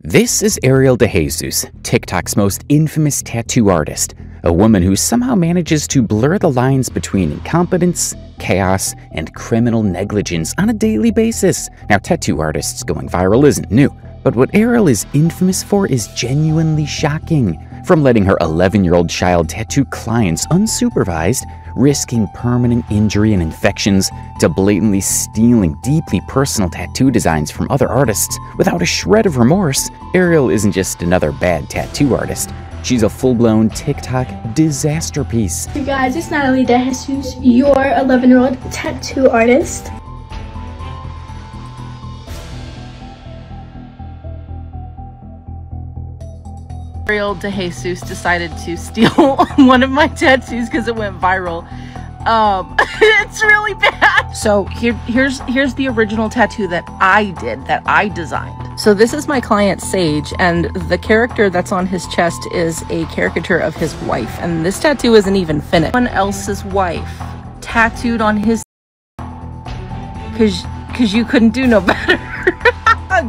This is Ariel DeJesus, TikTok's most infamous tattoo artist, a woman who somehow manages to blur the lines between incompetence, chaos, and criminal negligence on a daily basis. Now, tattoo artists going viral isn't new, but what Ariel is infamous for is genuinely shocking. From letting her 11-year-old child tattoo clients unsupervised, risking permanent injury and infections, to blatantly stealing deeply personal tattoo designs from other artists without a shred of remorse, Ariel isn't just another bad tattoo artist. She's a full-blown TikTok disaster piece. Hey guys, it's Ariel DeJesus, your 11-year-old tattoo artist. Ariel DeJesus decided to steal one of my tattoos because it went viral. It's really bad. So here's the original tattoo that I did, that I designed. So this is my client Sage, and the character that's on his chest is a caricature of his wife, and this tattoo isn't even finished. Someone else's wife tattooed on his, cause you couldn't do no better.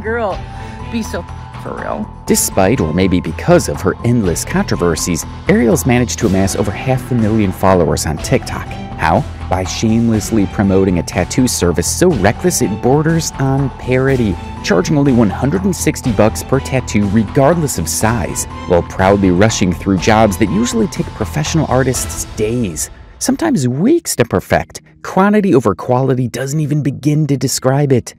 Girl, be so for real. Despite, or maybe because of, her endless controversies, Ariel's managed to amass over 500,000 followers on TikTok. How? By shamelessly promoting a tattoo service so reckless it borders on parody, charging only $160 per tattoo regardless of size, while proudly rushing through jobs that usually take professional artists days, sometimes weeks to perfect. Quantity over quality doesn't even begin to describe it.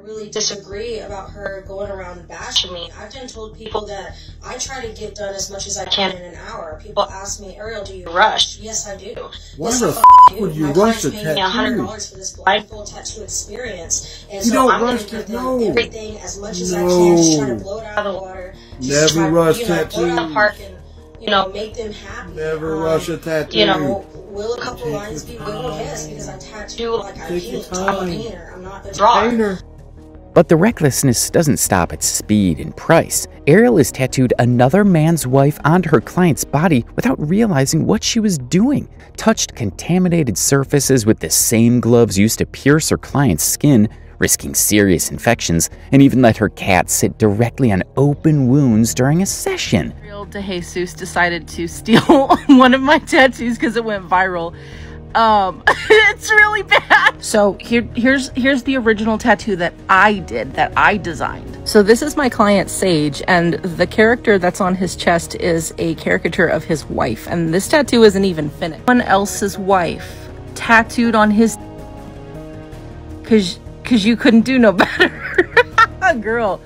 Really disagree about her going around bashing me. I've been told people that I try to get done as much as I can in an hour. People ask me, Ariel, do you rush? Yes, I do. Why yes, the would you rush a tattoo? My client's paying me $100 for this blindfold tattoo experience, and so I'm going to give them everything as much as I can, just try to blow it out of the water. Never rush tattoos. Blow it out of the park and, make them happy. Never rush a tattoo. Will a couple lines be good? Yes, because I tattoo like I paint. I'm a painter. I'm not a drawer. But the recklessness doesn't stop at speed and price. Ariel has tattooed another man's wife onto her client's body without realizing what she was doing, touched contaminated surfaces with the same gloves used to pierce her client's skin, risking serious infections, and even let her cat sit directly on open wounds during a session. Ariel DeJesus decided to steal one of my tattoos because it went viral. It's really bad. So here's the original tattoo that I did, that I designed. So this is my client Sage, and the character that's on his chest is a caricature of his wife, and this tattoo isn't even finished. Someone else's wife tattooed on his, cause you couldn't do no better. Girl,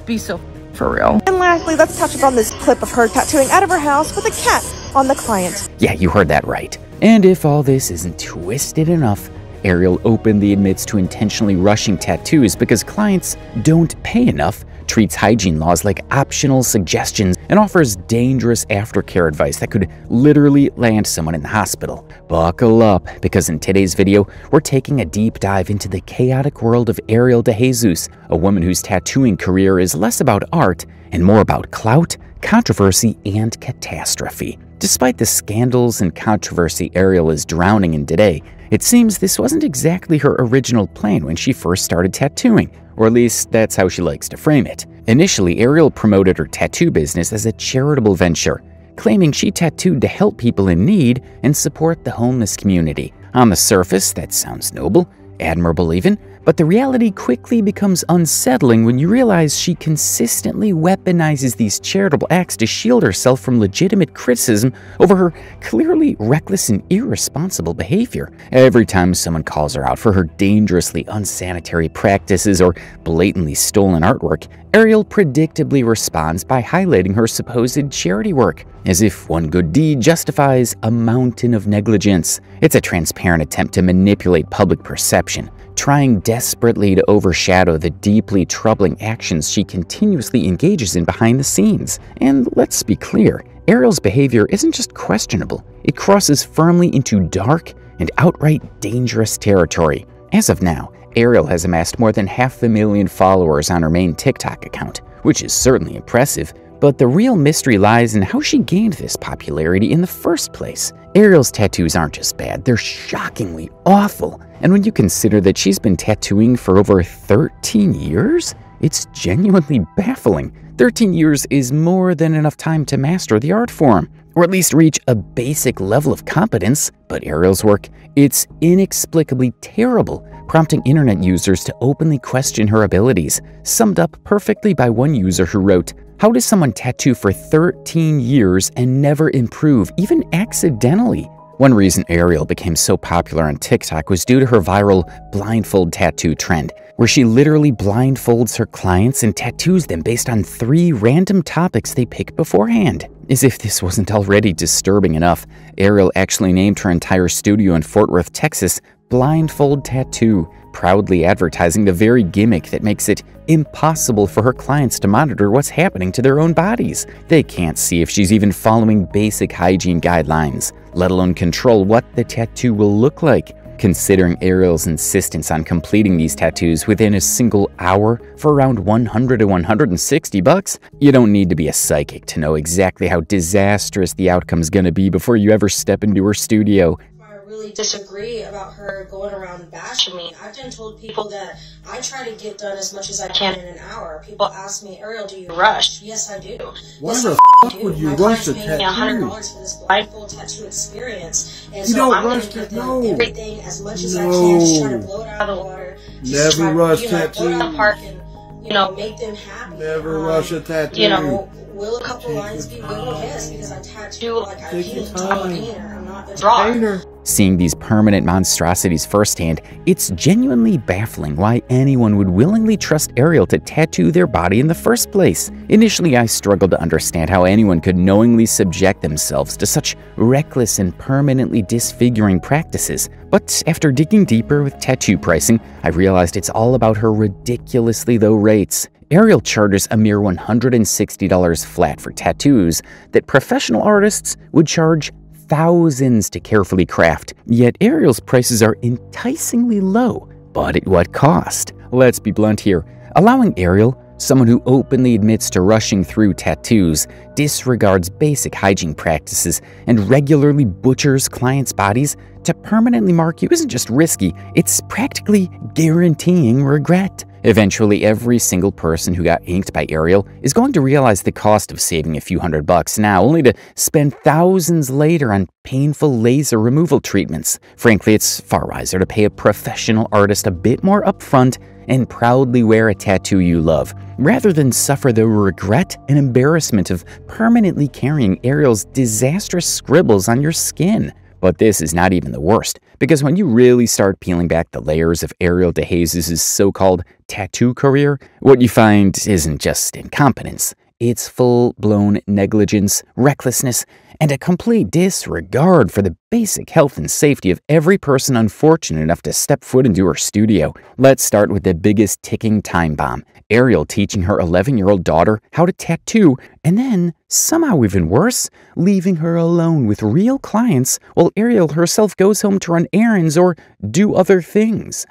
be so for real. And lastly, let's touch upon this clip of her tattooing out of her house with a cat on the client. Yeah, you heard that right. And if all this isn't twisted enough, Ariel openly admits to intentionally rushing tattoos because clients don't pay enough, treats hygiene laws like optional suggestions, and offers dangerous aftercare advice that could literally land someone in the hospital. Buckle up, because in today's video, we're taking a deep dive into the chaotic world of Ariel DeJesus, a woman whose tattooing career is less about art and more about clout, controversy, and catastrophe. Despite the scandals and controversy Ariel is drowning in today, it seems this wasn't exactly her original plan when she first started tattooing, or at least that's how she likes to frame it. Initially, Ariel promoted her tattoo business as a charitable venture, claiming she tattooed to help people in need and support the homeless community. On the surface, that sounds noble, admirable even, but the reality quickly becomes unsettling when you realize she consistently weaponizes these charitable acts to shield herself from legitimate criticism over her clearly reckless and irresponsible behavior. Every time someone calls her out for her dangerously unsanitary practices or blatantly stolen artwork, Ariel predictably responds by highlighting her supposed charity work, as if one good deed justifies a mountain of negligence. It's a transparent attempt to manipulate public perception, trying desperately to overshadow the deeply troubling actions she continuously engages in behind the scenes. And let's be clear, Ariel's behavior isn't just questionable, it crosses firmly into dark and outright dangerous territory. As of now, Ariel has amassed more than 500,000 followers on her main TikTok account, which is certainly impressive, but the real mystery lies in how she gained this popularity in the first place. Ariel's tattoos aren't just bad, they're shockingly awful. And when you consider that she's been tattooing for over 13 years, It's genuinely baffling. 13 years is more than enough time to master the art form, or at least reach a basic level of competence. But Ariel's work, it's inexplicably terrible, prompting internet users to openly question her abilities, summed up perfectly by one user who wrote, "How does someone tattoo for 13 years and never improve, even accidentally?" One reason Ariel became so popular on TikTok was due to her viral blindfold tattoo trend, where she literally blindfolds her clients and tattoos them based on 3 random topics they pick beforehand. As if this wasn't already disturbing enough, Ariel actually named her entire studio in Fort Worth, Texas, Blindfold Tattoo, proudly advertising the very gimmick that makes it impossible for her clients to monitor what's happening to their own bodies. They can't see if she's even following basic hygiene guidelines, let alone control what the tattoo will look like. Considering Ariel's insistence on completing these tattoos within a single hour for around $100 to $160, you don't need to be a psychic to know exactly how disastrous the outcome's gonna be before you ever step into her studio. I really disagree about her going around bashing me. I've been told people that I try to get done as much as I can in an hour. People ask me, "Ariel, do you rush?" Yes, I do. Why Yes, the I f*** would you My rush clients a pay me tattoo? $100 for this blindfold tattoo experience, and You so don't I'm going rush to give it, them no. everything as much as I can. Just try to blow it out of the water. Just Never try to, rush blow it out of the tattoos. park and make them happy. Never rush a tattoo. Will a couple lines be wiggled? Yes, because I tattoo like I Take your paint. I'm a time. painter. I'm not a drawer. Painter. Seeing these permanent monstrosities firsthand, it's genuinely baffling why anyone would willingly trust Ariel to tattoo their body in the first place. Initially, I struggled to understand how anyone could knowingly subject themselves to such reckless and permanently disfiguring practices. But after digging deeper with tattoo pricing, I realized it's all about her ridiculously low rates. Ariel charges a mere $160 flat for tattoos that professional artists would charge thousands to carefully craft. Yet Ariel's prices are enticingly low, but at what cost? Let's be blunt here. Allowing Ariel, someone who openly admits to rushing through tattoos, disregards basic hygiene practices, and regularly butchers clients' bodies, to permanently mark you isn't just risky, it's practically guaranteeing regret. Eventually, every single person who got inked by Ariel is going to realize the cost of saving a few $100 now, only to spend thousands later on painful laser removal treatments. Frankly, it's far wiser to pay a professional artist a bit more upfront and proudly wear a tattoo you love, rather than suffer the regret and embarrassment of permanently carrying Ariel's disastrous scribbles on your skin. But this is not even the worst, because when you really start peeling back the layers of Ariel DeJesus' so-called tattoo career, what you find isn't just incompetence. It's full-blown negligence, recklessness, and a complete disregard for the basic health and safety of every person unfortunate enough to step foot into her studio. Let's start with the biggest ticking time bomb: Ariel teaching her 11-year-old daughter how to tattoo, and then, somehow even worse, leaving her alone with real clients while Ariel herself goes home to run errands or do other things.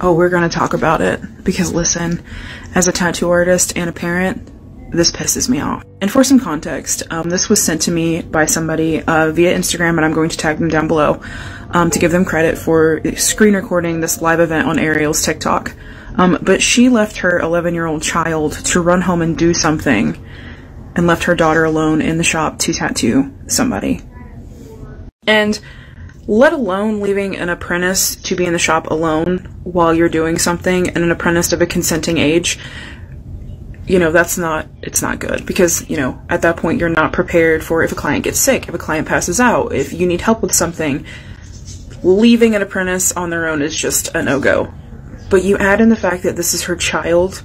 Oh, we're gonna talk about it, because listen, as a tattoo artist and a parent, this pisses me off. And for some context, this was sent to me by somebody via Instagram, and I'm going to tag them down below to give them credit for screen recording this live event on Ariel's TikTok. But she left her 11-year-old child to run home and do something, and left her daughter alone in the shop to tattoo somebody. And let alone leaving an apprentice to be in the shop alone while you're doing something, and an apprentice of a consenting age, it's not good, because, at that point you're not prepared for if a client gets sick, if a client passes out, if you need help with something. Leaving an apprentice on their own is just a no-go. But you add in the fact that this is her child,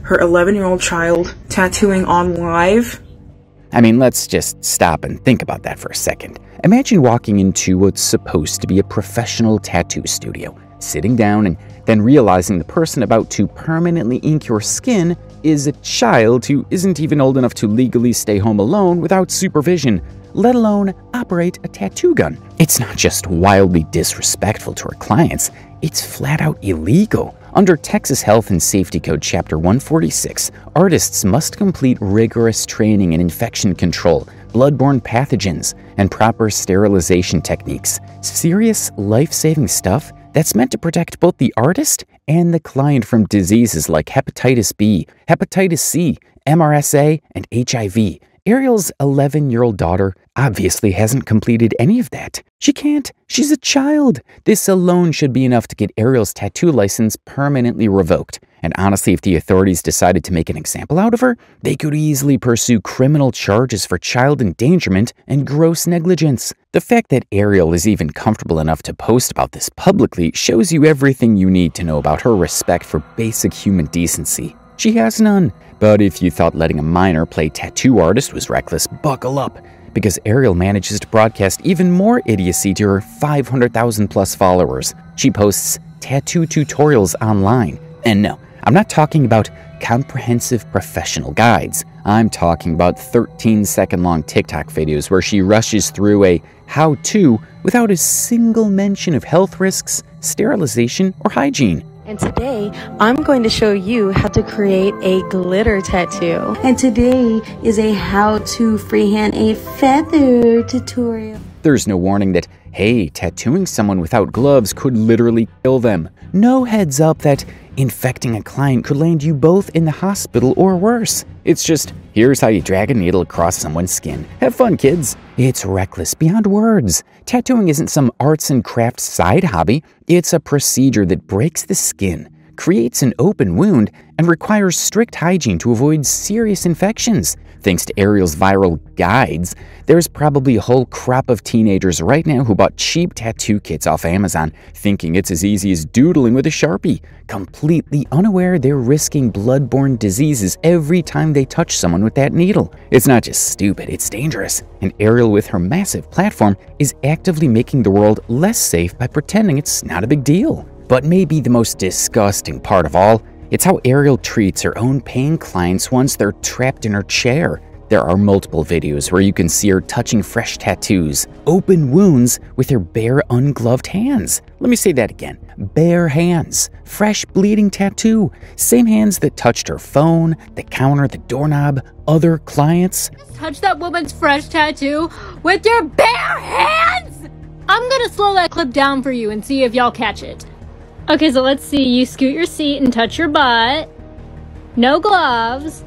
her 11-year-old child, tattooing on live. I mean, let's just stop and think about that for a second. Imagine walking into what's supposed to be a professional tattoo studio, sitting down and then realizing the person about to permanently ink your skin is a child who isn't even old enough to legally stay home alone without supervision, let alone operate a tattoo gun. It's not just wildly disrespectful to our clients, it's flat out illegal. Under Texas Health and Safety Code Chapter 146, artists must complete rigorous training in infection control, bloodborne pathogens, and proper sterilization techniques. Serious, life-saving stuff that's meant to protect both the artist and the client from diseases like hepatitis B, hepatitis C, MRSA, and HIV. Ariel's 11-year-old daughter obviously hasn't completed any of that. She can't. She's a child. This alone should be enough to get Ariel's tattoo license permanently revoked. And honestly, if the authorities decided to make an example out of her, they could easily pursue criminal charges for child endangerment and gross negligence. The fact that Ariel is even comfortable enough to post about this publicly shows you everything you need to know about her respect for basic human decency. She has none. But if you thought letting a minor play tattoo artist was reckless, buckle up, because Ariel manages to broadcast even more idiocy to her 500,000 plus followers. She posts tattoo tutorials online. And no, I'm not talking about comprehensive professional guides. I'm talking about 13-second-long TikTok videos where she rushes through a how-to without a single mention of health risks, sterilization, or hygiene. And today, I'm going to show you how to create a glitter tattoo. And today is a how-to freehand a feather tutorial. There's no warning that, hey, tattooing someone without gloves could literally kill them. No heads up that infecting a client could land you both in the hospital or worse. It's just, here's how you drag a needle across someone's skin. Have fun, kids. It's reckless beyond words. Tattooing isn't some arts and crafts side hobby. It's a procedure that breaks the skin, creates an open wound, and requires strict hygiene to avoid serious infections. Thanks to Ariel's viral guides, there's probably a whole crop of teenagers right now who bought cheap tattoo kits off Amazon, thinking it's as easy as doodling with a Sharpie, completely unaware they're risking blood-borne diseases every time they touch someone with that needle. It's not just stupid, it's dangerous. And Ariel, with her massive platform, is actively making the world less safe by pretending it's not a big deal. But maybe the most disgusting part of all, it's how Ariel treats her own paying clients once they're trapped in her chair. There are multiple videos where you can see her touching fresh tattoos, open wounds with her bare ungloved hands. Let me say that again. Bare hands, fresh bleeding tattoo, same hands that touched her phone, the counter, the doorknob, other clients. Touch that woman's fresh tattoo with your bare hands! I'm gonna slow that clip down for you and see if y'all catch it. Okay, so let's see. You scoot your seat and touch your butt. No gloves.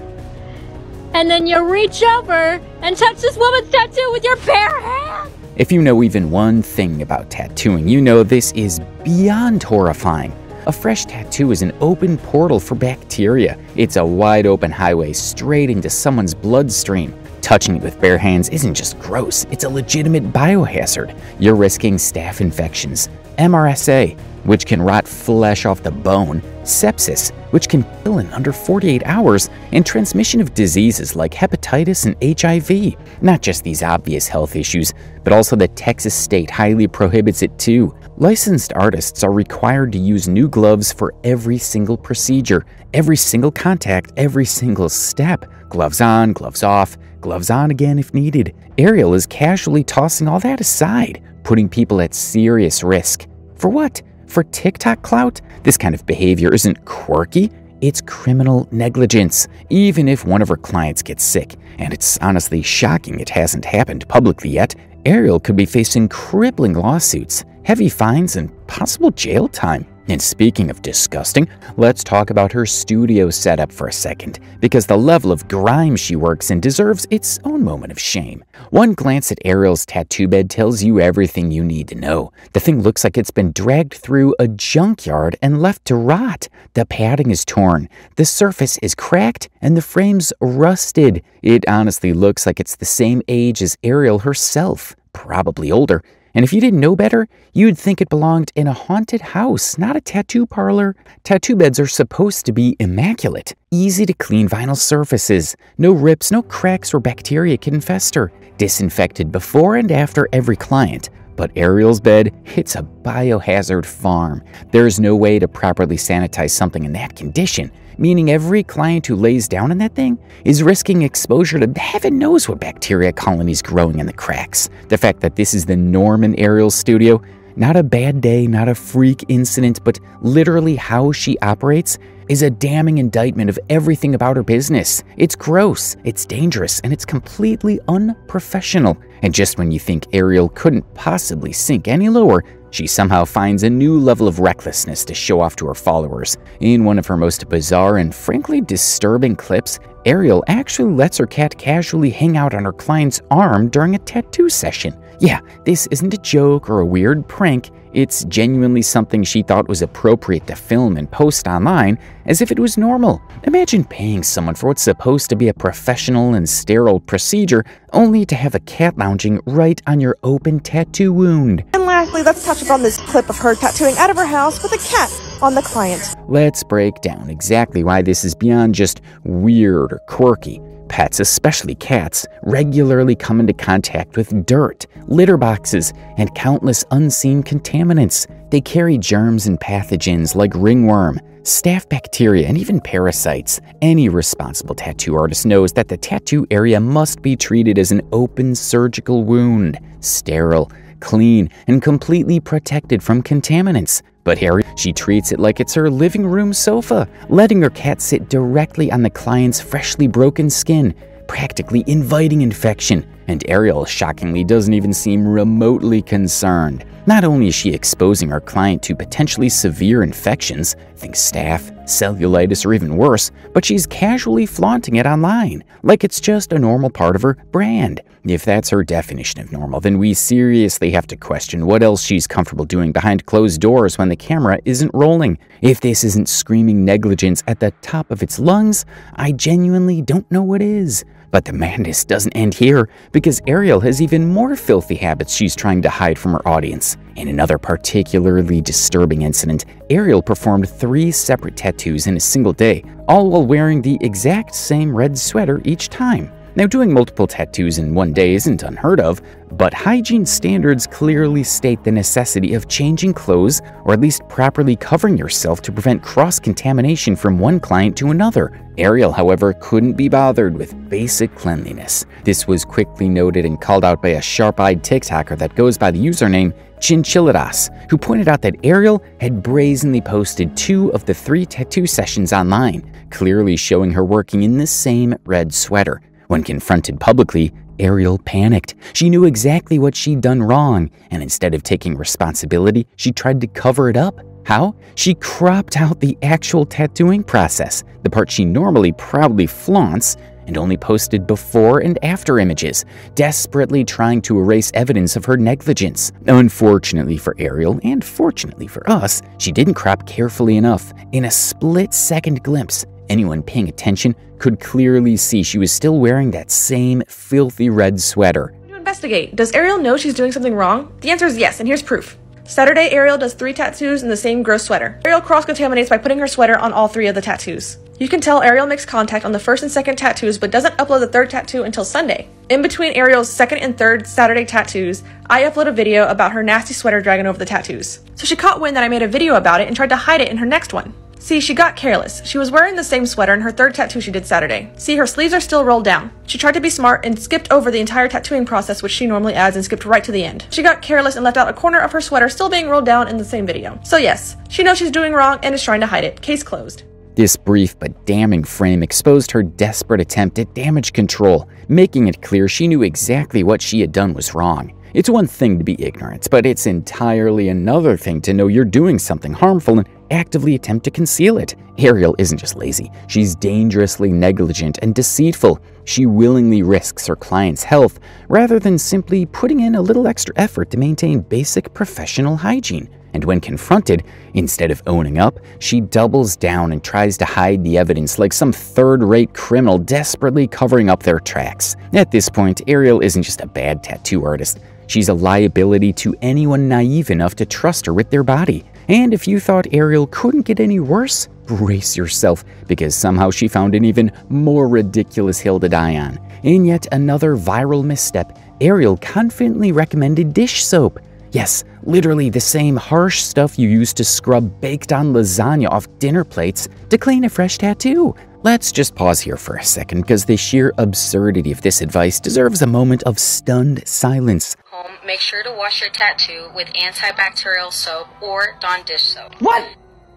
And then you reach over and touch this woman's tattoo with your bare hand. If you know even one thing about tattooing, you know this is beyond horrifying. A fresh tattoo is an open portal for bacteria. It's a wide open highway straight into someone's bloodstream. Touching it with bare hands isn't just gross, it's a legitimate biohazard. You're risking staph infections, MRSA, which can rot flesh off the bone, sepsis, which can kill in under 48 hours, and transmission of diseases like hepatitis and HIV. Not just these obvious health issues, but also the Texas state highly prohibits it too. Licensed artists are required to use new gloves for every single procedure, every single contact, every single step. Gloves on, gloves off, gloves on again if needed. Ariel is casually tossing all that aside, putting people at serious risk. For what? For TikTok clout? This kind of behavior isn't quirky, it's criminal negligence, even if one of her clients gets sick. And it's honestly shocking it hasn't happened publicly yet. Ariel could be facing crippling lawsuits, heavy fines, and possible jail time. And speaking of disgusting, let's talk about her studio setup for a second, because the level of grime she works in deserves its own moment of shame. One glance at Ariel's tattoo bed tells you everything you need to know. The thing looks like it's been dragged through a junkyard and left to rot. The padding is torn, the surface is cracked, and the frame's rusted. It honestly looks like it's the same age as Ariel herself, probably older. And if you didn't know better, you'd think it belonged in a haunted house, not a tattoo parlor. Tattoo beds are supposed to be immaculate, easy to clean vinyl surfaces, no rips, no cracks where bacteria can fester, disinfected before and after every client. But Ariel's bed, it's a biohazard farm. There's no way to properly sanitize something in that condition, meaning every client who lays down in that thing is risking exposure to heaven knows what bacteria colonies growing in the cracks. The fact that this is the norm in Ariel's studio, not a bad day, not a freak incident, but literally how she operates, is a damning indictment of everything about her business. It's gross, it's dangerous, and it's completely unprofessional. And just when you think Ariel couldn't possibly sink any lower, she somehow finds a new level of recklessness to show off to her followers. In one of her most bizarre and frankly disturbing clips, Ariel actually lets her cat casually hang out on her client's arm during a tattoo session. Yeah, this isn't a joke or a weird prank. It's genuinely something she thought was appropriate to film and post online as if it was normal. Imagine paying someone for what's supposed to be a professional and sterile procedure only to have a cat lounging right on your open tattoo wound. And lastly, let's touch upon this clip of her tattooing out of her house with a cat on the client. Let's break down exactly why this is beyond just weird or quirky. Pets, especially cats, regularly come into contact with dirt, litter boxes, and countless unseen contaminants. They carry germs and pathogens like ringworm, staph bacteria, and even parasites. Any responsible tattoo artist knows that the tattoo area must be treated as an open surgical wound, sterile, clean, and completely protected from contaminants. But Ariel, she treats it like it's her living room sofa, letting her cat sit directly on the client's freshly broken skin, practically inviting infection. And Ariel, shockingly, doesn't even seem remotely concerned. Not only is she exposing her client to potentially severe infections, think staph, cellulitis, or even worse, but she's casually flaunting it online, like it's just a normal part of her brand. If that's her definition of normal, then we seriously have to question what else she's comfortable doing behind closed doors when the camera isn't rolling. If this isn't screaming negligence at the top of its lungs, I genuinely don't know what is. But the madness doesn't end here, because Ariel has even more filthy habits she's trying to hide from her audience. In another particularly disturbing incident, Ariel performed 3 separate tattoos in a single day, all while wearing the exact same red sweater each time. Now, doing multiple tattoos in one day isn't unheard of, but hygiene standards clearly state the necessity of changing clothes or at least properly covering yourself to prevent cross-contamination from one client to another. Ariel, however, couldn't be bothered with basic cleanliness. This was quickly noted and called out by a sharp-eyed TikToker that goes by the username Chinchilladas, who pointed out that Ariel had brazenly posted 2 of the 3 tattoo sessions online, clearly showing her working in the same red sweater. When confronted publicly, Ariel panicked. She knew exactly what she'd done wrong, and instead of taking responsibility, she tried to cover it up. How? She cropped out the actual tattooing process, the part she normally proudly flaunts, and only posted before and after images, desperately trying to erase evidence of her negligence. Unfortunately for Ariel, and fortunately for us, she didn't crop carefully enough. In a split-second glimpse, anyone paying attention could clearly see she was still wearing that same filthy red sweater. To investigate, does Ariel know she's doing something wrong? The answer is yes, and here's proof. Saturday, Ariel does 3 tattoos in the same gross sweater. Ariel cross-contaminates by putting her sweater on all 3 of the tattoos. You can tell Ariel makes contact on the first and second tattoos, but doesn't upload the third tattoo until Sunday. In between Ariel's second and third Saturday tattoos, I upload a video about her nasty sweater dragging over the tattoos. So she caught wind that I made a video about it and tried to hide it in her next one. See, she got careless. She was wearing the same sweater in her third tattoo she did Saturday. See, her sleeves are still rolled down. She tried to be smart and skipped over the entire tattooing process, which she normally adds, and skipped right to the end. She got careless and left out a corner of her sweater still being rolled down in the same video. So yes, she knows she's doing wrong and is trying to hide it. Case closed. This brief but damning frame exposed her desperate attempt at damage control, making it clear she knew exactly what she had done was wrong. It's one thing to be ignorant, but it's entirely another thing to know you're doing something harmful and actively attempt to conceal it. Ariel isn't just lazy, she's dangerously negligent and deceitful. She willingly risks her client's health rather than simply putting in a little extra effort to maintain basic professional hygiene. And when confronted, instead of owning up, she doubles down and tries to hide the evidence like some third-rate criminal desperately covering up their tracks. At this point, Ariel isn't just a bad tattoo artist. She's a liability to anyone naive enough to trust her with their body. And if you thought Ariel couldn't get any worse, brace yourself, because somehow she found an even more ridiculous hill to die on. In yet another viral misstep, Ariel confidently recommended dish soap. Yes, literally the same harsh stuff you use to scrub baked-on lasagna off dinner plates to clean a fresh tattoo. Let's just pause here for a second, because the sheer absurdity of this advice deserves a moment of stunned silence. Home, make sure to wash your tattoo with antibacterial soap or Dawn dish soap. What?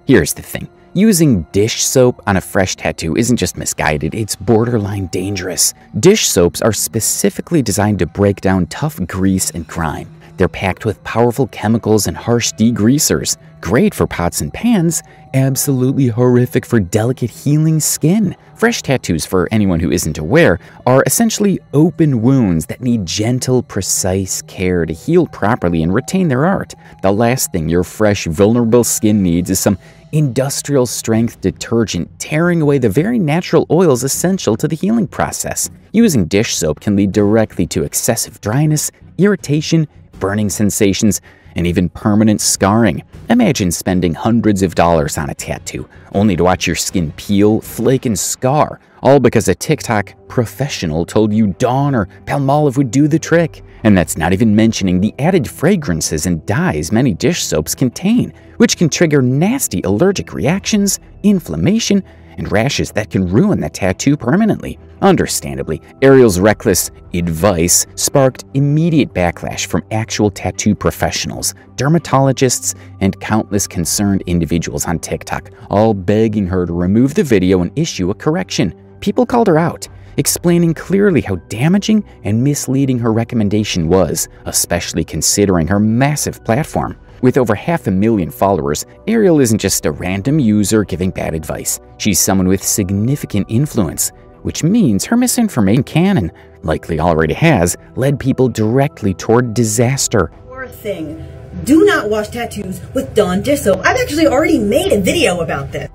Here's the thing. Using dish soap on a fresh tattoo isn't just misguided, it's borderline dangerous. Dish soaps are specifically designed to break down tough grease and grime. They're packed with powerful chemicals and harsh degreasers, great for pots and pans, absolutely horrific for delicate healing skin. Fresh tattoos, for anyone who isn't aware, are essentially open wounds that need gentle, precise care to heal properly and retain their art. The last thing your fresh, vulnerable skin needs is some industrial-strength detergent tearing away the very natural oils essential to the healing process. Using dish soap can lead directly to excessive dryness, irritation, burning sensations, and even permanent scarring. Imagine spending hundreds of dollars on a tattoo, only to watch your skin peel, flake, and scar, all because a TikTok professional told you Dawn or Palmolive would do the trick. And that's not even mentioning the added fragrances and dyes many dish soaps contain, which can trigger nasty allergic reactions, inflammation, and rashes that can ruin the tattoo permanently. Understandably, Ariel's reckless advice sparked immediate backlash from actual tattoo professionals, dermatologists, and countless concerned individuals on TikTok, all begging her to remove the video and issue a correction. People called her out, explaining clearly how damaging and misleading her recommendation was, especially considering her massive platform. With over 500,000 followers, Ariel isn't just a random user giving bad advice. She's someone with significant influence, which means her misinformation can, and likely already has, led people directly toward disaster. Thing. Do not wash tattoos with Dawn dish soap. I've actually already made a video about this.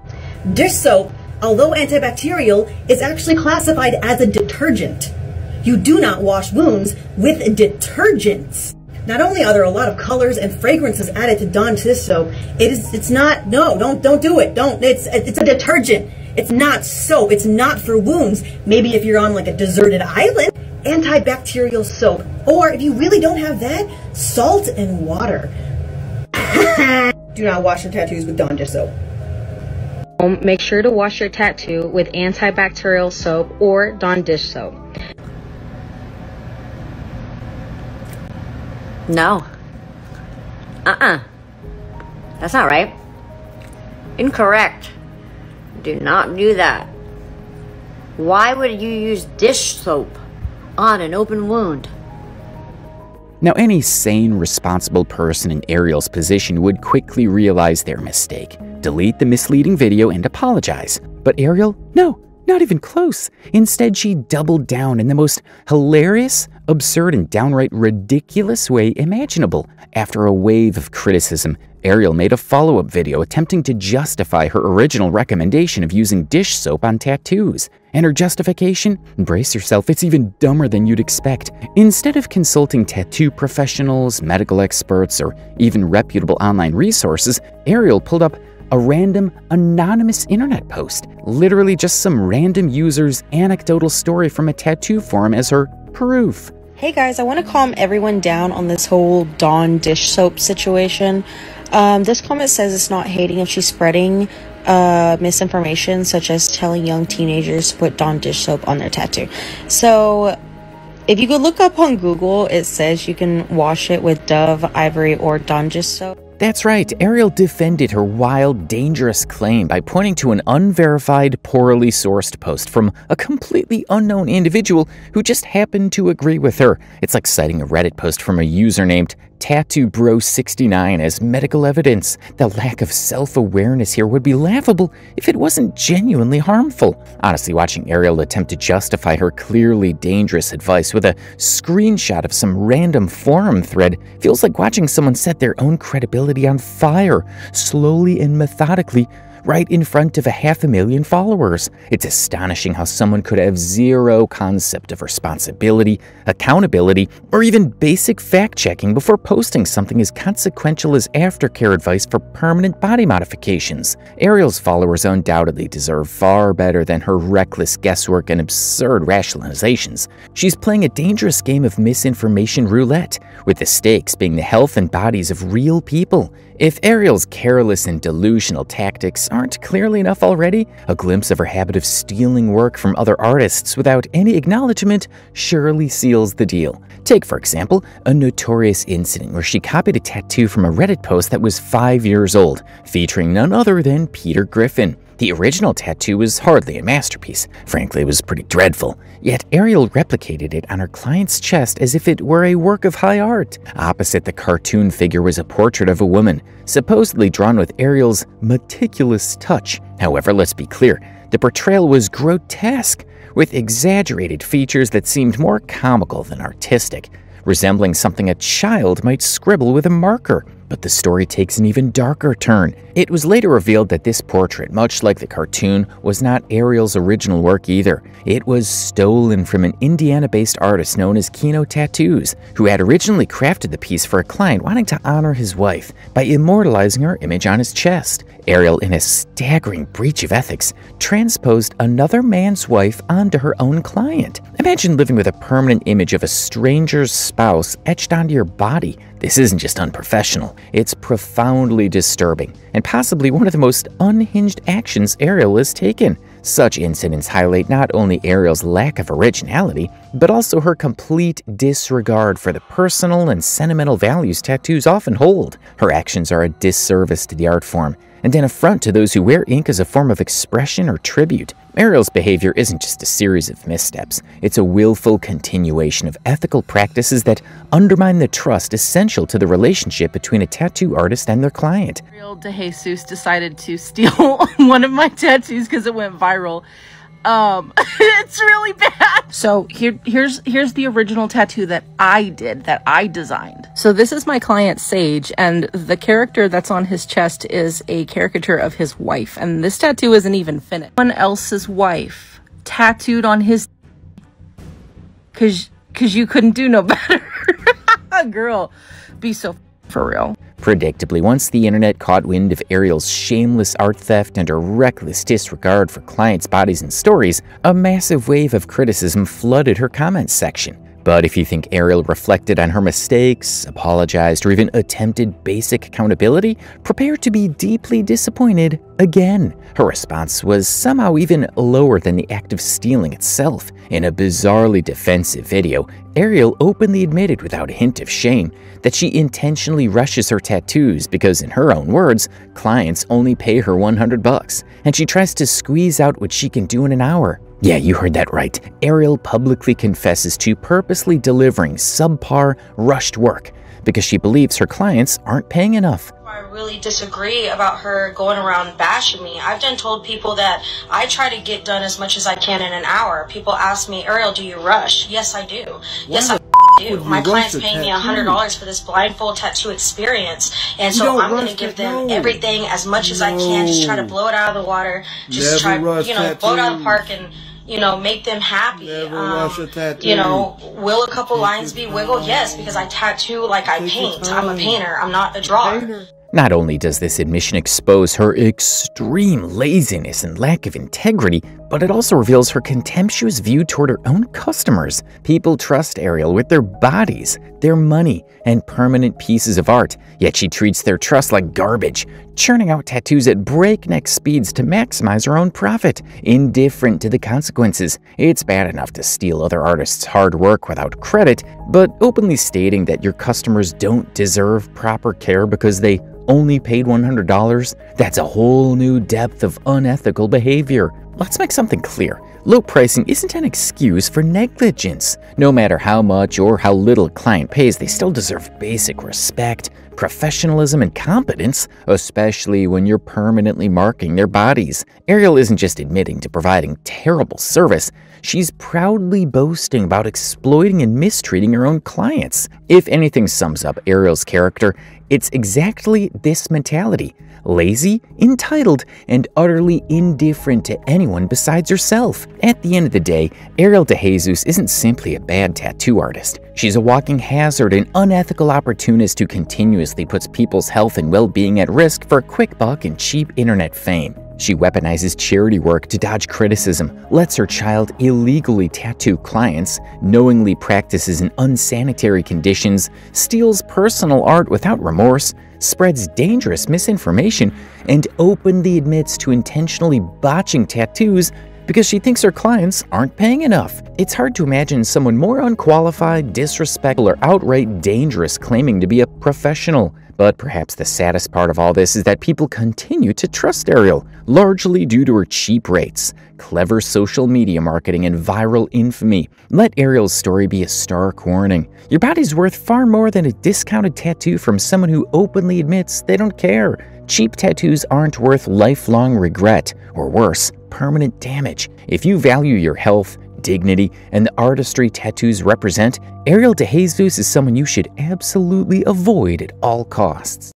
Dish soap, although antibacterial, is actually classified as a detergent. You do not wash wounds with detergents. Not only are there a lot of colors and fragrances added to Dawn dish soap, it's not, no, don't do it. Don't, it's a detergent. It's not soap. It's not for wounds. Maybe if you're on like a deserted island, antibacterial soap. Or if you really don't have that, salt and water. Do not wash your tattoos with Dawn dish soap. Make sure to wash your tattoo with antibacterial soap or Dawn dish soap. No. That's not right. Incorrect. Do not do that. Why would you use dish soap on an open wound? Now, any sane, responsible person in Ariel's position would quickly realize their mistake, delete the misleading video, and apologize. But Ariel? No, not even close. Instead, she doubled down in the most hilarious, absurd, and downright ridiculous way imaginable. After a wave of criticism, Ariel made a follow-up video attempting to justify her original recommendation of using dish soap on tattoos. And her justification? Brace yourself, it's even dumber than you'd expect. Instead of consulting tattoo professionals, medical experts, or even reputable online resources, Ariel pulled up a random, anonymous internet post. Literally just some random user's anecdotal story from a tattoo forum as her proof. Hey guys, I want to calm everyone down on this whole Dawn dish soap situation. This comment says it's not hating if she's spreading misinformation, such as telling young teenagers to put Dawn dish soap on their tattoo. So if you could look up on Google, it says you can wash it with Dove, Ivory, or Dawn dish soap. That's right, Ariel defended her wild, dangerous claim by pointing to an unverified, poorly sourced post from a completely unknown individual who just happened to agree with her. It's like citing a Reddit post from a user named TattooBro69 as medical evidence. The lack of self-awareness here would be laughable if it wasn't genuinely harmful. Honestly, watching Ariel attempt to justify her clearly dangerous advice with a screenshot of some random forum thread feels like watching someone set their own credibility on fire, slowly and methodically, right in front of 500,000 followers. It's astonishing how someone could have zero concept of responsibility, accountability, or even basic fact-checking before posting something as consequential as aftercare advice for permanent body modifications. Ariel's followers undoubtedly deserve far better than her reckless guesswork and absurd rationalizations. She's playing a dangerous game of misinformation roulette, with the stakes being the health and bodies of real people. If Ariel's careless and delusional tactics aren't clearly enough already, a glimpse of her habit of stealing work from other artists without any acknowledgement surely seals the deal. Take, for example, a notorious incident where she copied a tattoo from a Reddit post that was 5 years old, featuring none other than Peter Griffin. The original tattoo was hardly a masterpiece. Frankly, it was pretty dreadful. Yet Ariel replicated it on her client's chest as if it were a work of high art. Opposite the cartoon figure was a portrait of a woman, supposedly drawn with Ariel's meticulous touch. However, let's be clear, the portrayal was grotesque, with exaggerated features that seemed more comical than artistic, resembling something a child might scribble with a marker. But the story takes an even darker turn. It was later revealed that this portrait, much like the cartoon, was not Ariel's original work either. It was stolen from an Indiana-based artist known as Kino Tattoos, who had originally crafted the piece for a client wanting to honor his wife by immortalizing her image on his chest. Ariel, in a staggering breach of ethics, transposed another man's wife onto her own client. Imagine living with a permanent image of a stranger's spouse etched onto your body. This isn't just unprofessional, it's profoundly disturbing, and possibly one of the most unhinged actions Ariel has taken. Such incidents highlight not only Ariel's lack of originality, but also her complete disregard for the personal and sentimental values tattoos often hold. Her actions are a disservice to the art form, and an affront to those who wear ink as a form of expression or tribute. Ariel's behavior isn't just a series of missteps, it's a willful continuation of ethical practices that undermine the trust essential to the relationship between a tattoo artist and their client. Ariel DeJesus decided to steal one of my tattoos because it went viral. It's really bad. So here's the original tattoo that I did, that I designed. So this is my client Sage, and the character that's on his chest is a caricature of his wife, and this tattoo isn't even finished. Someone else's wife tattooed on his, cause you couldn't do no better. Girl, be so for real. Predictably, once the internet caught wind of Ariel's shameless art theft and her reckless disregard for clients' bodies and stories, a massive wave of criticism flooded her comments section. But if you think Ariel reflected on her mistakes, apologized, or even attempted basic accountability, prepare to be deeply disappointed again. Her response was somehow even lower than the act of stealing itself. In a bizarrely defensive video, Ariel openly admitted without a hint of shame that she intentionally rushes her tattoos because, in her own words, clients only pay her $100, and she tries to squeeze out what she can do in an hour. Yeah, you heard that right. Ariel publicly confesses to purposely delivering subpar, rushed work because she believes her clients aren't paying enough. I really disagree about her going around bashing me. I've done told people that I try to get done as much as I can in an hour. People ask me, Ariel, do you rush? Yes, I do. Yes, I do. My client's paying me $100 for this blindfold tattoo experience, and so I'm going to give them everything as much as I can. Just try to blow it out of the water. Just try, blow it out of the park and make them happy. Will a couple lines be wiggled? Yes, because I tattoo like I paint. I'm a painter. I'm not a drawer. Not only does this admission expose her extreme laziness and lack of integrity, but it also reveals her contemptuous view toward her own customers. People trust Ariel with their bodies, their money, and permanent pieces of art, yet she treats their trust like garbage, churning out tattoos at breakneck speeds to maximize her own profit. Indifferent to the consequences, it's bad enough to steal other artists' hard work without credit, but openly stating that your customers don't deserve proper care because they only paid $100, that's a whole new depth of unethical behavior. Let's make something clear. Low pricing isn't an excuse for negligence. No matter how much or how little a client pays, they still deserve basic respect, professionalism, and competence, especially when you're permanently marking their bodies. Ariel isn't just admitting to providing terrible service, she's proudly boasting about exploiting and mistreating her own clients. If anything sums up Ariel's character, it's exactly this mentality: lazy, entitled, and utterly indifferent to anyone besides herself. At the end of the day, Ariel DeJesus isn't simply a bad tattoo artist. She's a walking hazard, an unethical opportunist who continuously puts people's health and well-being at risk for a quick buck and cheap internet fame. She weaponizes charity work to dodge criticism, lets her child illegally tattoo clients, knowingly practices in unsanitary conditions, steals personal art without remorse, spreads dangerous misinformation, and openly admits to intentionally botching tattoos because she thinks her clients aren't paying enough. It's hard to imagine someone more unqualified, disrespectful, or outright dangerous claiming to be a professional. But perhaps the saddest part of all this is that people continue to trust Ariel, largely due to her cheap rates, clever social media marketing, and viral infamy. Let Ariel's story be a stark warning. Your body's worth far more than a discounted tattoo from someone who openly admits they don't care. Cheap tattoos aren't worth lifelong regret, or worse, permanent damage. If you value your health, dignity, and the artistry tattoos represent, Ariel DeJesus is someone you should absolutely avoid at all costs.